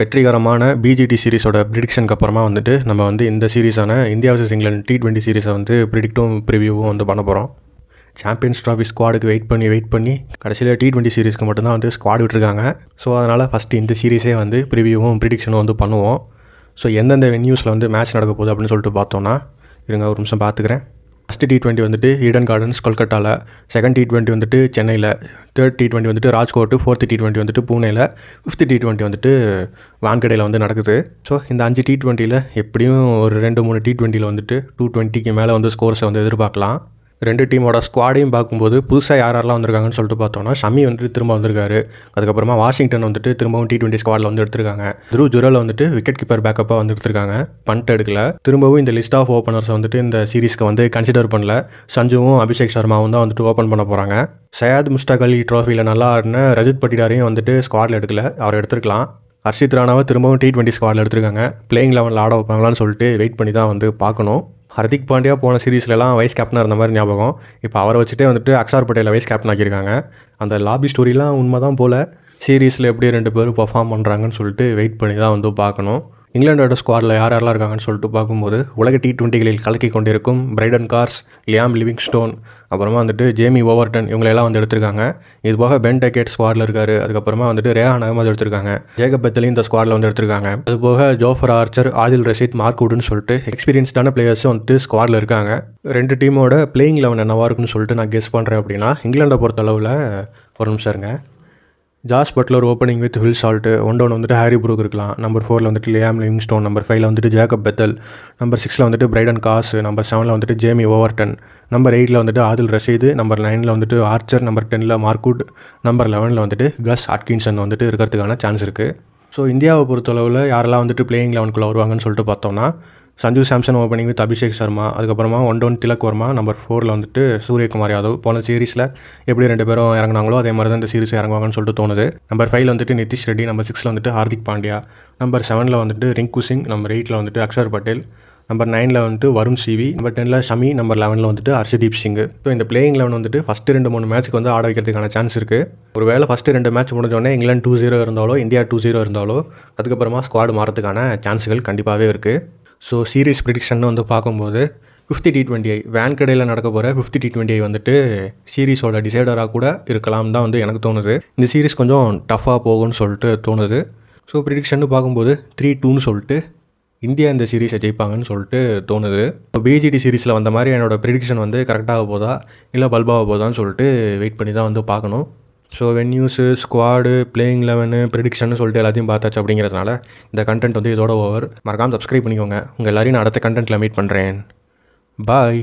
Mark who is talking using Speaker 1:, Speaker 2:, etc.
Speaker 1: வெற்றிகரமான பிஜிடி சீரிஸோட ப்ரிடிக்ஷனுக்கு அப்புறமா வந்துட்டு நம்ம வந்து இந்த சீரிஸான இந்தியா vs இங்கிலாந்து T20 சீரிஸை வந்து ப்ரிடிக்டும் ப்ரிவியூவும் வந்து பண்ண போகிறோம். சாம்பியன்ஸ் ட்ராஃபி ஸ்குவாடுக்கு வெயிட் பண்ணி கடைசியில் T20 சீரிஸ்க்கு மட்டும்தான் வந்து ஸ்குவாட் விட்டுருக்காங்க. ஸோ அதனால் ஃபஸ்ட்டு இந்த சீரிஸே வந்து ப்ரிவியூவும் ப்ரிடிக்ஷனும் வந்து பண்ணுவோம். ஸோ எந்தெந்த வென்யூஸில் வந்து மேட்ச் நடக்க போகுது அப்படின்னு சொல்லிட்டு பார்த்தோன்னா, இருங்க ஒரு நிமிஷம் பார்த்துக்கிறேன். ஃபஸ்ட்டு T20 வந்துட்டு ஈடன் கார்டன்ஸ் கொல்கட்டாவில், செகண்ட் T20 வந்துட்டு சென்னையில், தேர்ட் T20 வந்துட்டு ராஜ்கோட், ஃபோர்த்து T20 வந்துட்டு பூனேயில், ஃபிஃப்த்து T20 வந்துட்டு வான்கடையில் வந்து நடக்குது. ஸோ இந்த 5 T20யில் எப்படியும் ஒரு 2-3 T20யில் வந்துட்டு 220க்கு மேலே வந்து ஸ்கோர்ஸை வந்து எதிர்பார்க்கலாம். ரெண்டு டீமோட ஸ்குவாடையும் பார்க்கும்போது புதுசாக யாரெல்லாம் வந்திருக்காங்கன்னு சொல்லிட்டு பார்த்தோன்னா, ஷமி வந்துட்டு திரும்ப வந்திருக்காரு. அதுக்கப்புறமா வாஷிங்டன் வந்துட்டு திரும்பவும் T20 ஸ்குவாடில் வந்து எடுத்திருக்காங்க. த்ரூ ஜுரல் வந்துட்டு விக்கெட் கீப்பர் பேக்கப்பாக வந்து எடுத்திருக்காங்க. பண்ட் எடுக்கல. திரும்பவும் இந்த லிஸ்ட் ஆஃப் ஓப்பனர்ஸ் வந்துட்டு இந்த சீரிஸ்க்கு வந்து கன்சிடர் பண்ணல. சஞ்சுவும் அபிஷேக் சர்மாவும் தான் வந்துட்டு ஓப்பன் பண்ண போகிறாங்க. சையத் முஸ்டாக் அலி ட்ராஃபியில் நல்லா ஆடின ரஜித் பட்டிடாரையும் வந்துட்டு ஸ்குவாடில் எடுக்கல. அவர் எடுத்திருக்கலாம். ஹர்ஷித் ராணாவை திரும்பவும் T20 ஸ்குவாடில் எடுத்திருக்காங்க. பிளேயிங் 11 ஆட வைப்பாங்களான்னு சொல்லிட்டு வெயிட் பண்ணி தான் வந்து பார்க்கணும். ஹர்திக் பாண்டியா போன சீரீஸ்லலாம் வைஸ் கேப்டனாக இருந்த மாதிரி ஞாபகம். இப்போ அவரை வச்சுட்டே வந்துட்டு அக்ஷர் பட்டேலை வைஸ் கேப்டன் ஆக்கியிருக்காங்க. அந்த லாபி ஸ்டோரிலாம் உண்மை தான் போல். சீரீஸில் எப்படி 2 பேரும் பர்ஃபார்ம் பண்ணுறாங்கன்னு சொல்லிட்டு வெயிட் பண்ணி தான் வந்து பார்க்கணும். இங்கிலாண்டோட ஸ்குவாடில் யாரெல்லாம் இருக்காங்கன்னு சொல்லிட்டு பார்க்கும்போது, உலக T20களில் கலக்கி கொண்டிருக்கும் பிரைடன் கார்ஸ், லியாம் லிவிங்ஸ்டோன், அப்புறமா வந்துட்டு ஜேமி ஓவர்டன் இவங்களெல்லாம் வந்து எடுத்திருக்காங்க. இது போக பென் டெக்கேட் ஸ்குவாடில் இருக்காரு. அதுக்கப்புறமா வந்துட்டு ரேஹான் அகமது எடுத்திருக்காங்க. ஜேக்கப் பெத்தலையும் இந்த ஸ்குவாடில் வந்து எடுத்திருக்காங்க. அது போக Jofra Archer, Adil Rashid, Mark வுட்னு சொல்லிட்டு எக்ஸ்பீரியன்ஸ்டான பிளேயர்ஸும் வந்துட்டு ஸ்குவாடில் இருக்காங்க. 2 டீமோட பிளேயிங் 11 என்னவா இருக்குன்னு சொல்லிட்டு நான் கெஸ் பண்ணுறேன். அப்படின்னா இங்கிலாண்டை பொறுத்தளவில் ஒரு நிமிஷம் இருங்க. Jos Buttler opening with Phil Salt. 1 down வந்துட்டு ஹாரி ப்ரூக் இருக்கலாம். நம்பர் 4 வந்துட்டு லியாம் லிவிங்ஸ்டோன். நம்பர் 5 வந்துட்டு ஜேக்கப் பெத்தல். நம்பர் 6 வந்துட்டு பிரைடன் காஸ். நம்பர் 7 வந்துட்டு ஜேமி ஓவர்டன். நம்பர் 8 வந்துட்டு ஆதில் ரஷீது. நம்பர் 9 வந்துட்டு ஆர்ச்சர். Number 10 Mark Wood. நம்பர் 11 வந்துட்டு கஸ் அட்கின்சன் வந்துட்டு இருக்கிறதுக்கான சான்ஸ் இருக்குது. ஸோ இந்தியாவை பொறுத்தளவில் யாரெல்லாம் வந்துட்டு பிளேயிங் 11க்குள்ளே வருவாங்கன்னு சொல்லிட்டு பார்த்தோம்னா, சஞ்சு சாம்சன் ஓப்பனிங் வித் அபிஷேக் சர்மா. அதுக்கப்புறமா 1 டவுன் திலக் வர்மா. நம்பர் 4 வந்துட்டு சூரியகுமார் யாதவ். போன சீரிஸில் எப்படி 2 பேரும் இறங்கினாங்களோ அதே மாதிரி தான் இந்த சீரிஸ் இறங்குவாங்கன்னு சொல்லிட்டு தோணுது. நம்பர் 5 வந்துட்டு நிதிஷ் ரெட்டி. நம்பர் 6 வந்துட்டு ஹார்திக் பாண்டியா. நம்பர் 7 வந்துட்டு ரிங்கு சிங். நம்பர் 8 வந்துட்டு அக்ஷர் பட்டேல். நம்பர் 9 வந்துட்டு Varun CV. Number 10 Shami. Number 11 வந்துட்டு ஹர்ஷதீப் சிங். ஸோ இந்த பிளேயிங் 11 வந்துட்டு ஃபஸ்ட்டு 2-3 மேட்ச்சுக்கு வந்து ஆட வைக்கிறதுக்கான சான்ஸ் இருக்குது. ஒரு வேளை ஃபஸ்ட்டு 2 மேட்ச் முடிஞ்சோடனே இங்கிலாந்து 2-0 இருந்தாலோ, இந்தியா 2-0 இருந்தாலோ, அதுக்கப்புறமா ஸ்குவாட் மாறதுக்கான சான்ஸுகள் கண்டிப்பாகவே இருக்குது. ஸோ சீரிஸ் ப்ரிடிக்ஷன் வந்து பார்க்கும்போது 50 T20 வான்கடையில் நடக்க போகிற 50 T20 வந்துட்டு சீரிஸோட டிசைடராக கூட இருக்கலாம் தான் வந்து எனக்கு தோணுது. இந்த சீரிஸ் கொஞ்சம் டஃப்பாக போகும்னு சொல்லிட்டு தோணுது. ஸோ ப்ரிடிக்ஷன் பார்க்கும்போது 3-2ன்னு சொல்லிட்டு இந்தியா இந்த சீரிஸை ஜெயிப்பாங்கன்னு சொல்லிட்டு தோணுது. இப்போ பிஜிடி சீரிஸில் வந்த மாதிரி என்னோடய ப்ரிடிக்ஷன் வந்து கரெக்டாக போதா இல்லை பல்பாக போதான்னு சொல்லிட்டு வெயிட் பண்ணி தான் வந்து பார்க்கணும். ஸோ வென்யூஸு, ஸ்குவாடு, பிளேயிங் 11, ப்ரிடிக்ஷன் சொல்லிட்டு எல்லாத்தையும் பார்த்தாச்சு. அப்படிங்கிறதுனால இந்த கண்டென்ட் வந்து இதோட ஓவர். மறக்காமல் சப்ஸ்கிரைப் பண்ணிக்கோங்க. உங்கள் எல்லாரையும் நான் அடுத்த கண்டென்ட்டில் மீட் பண்ணுறேன். பாய்.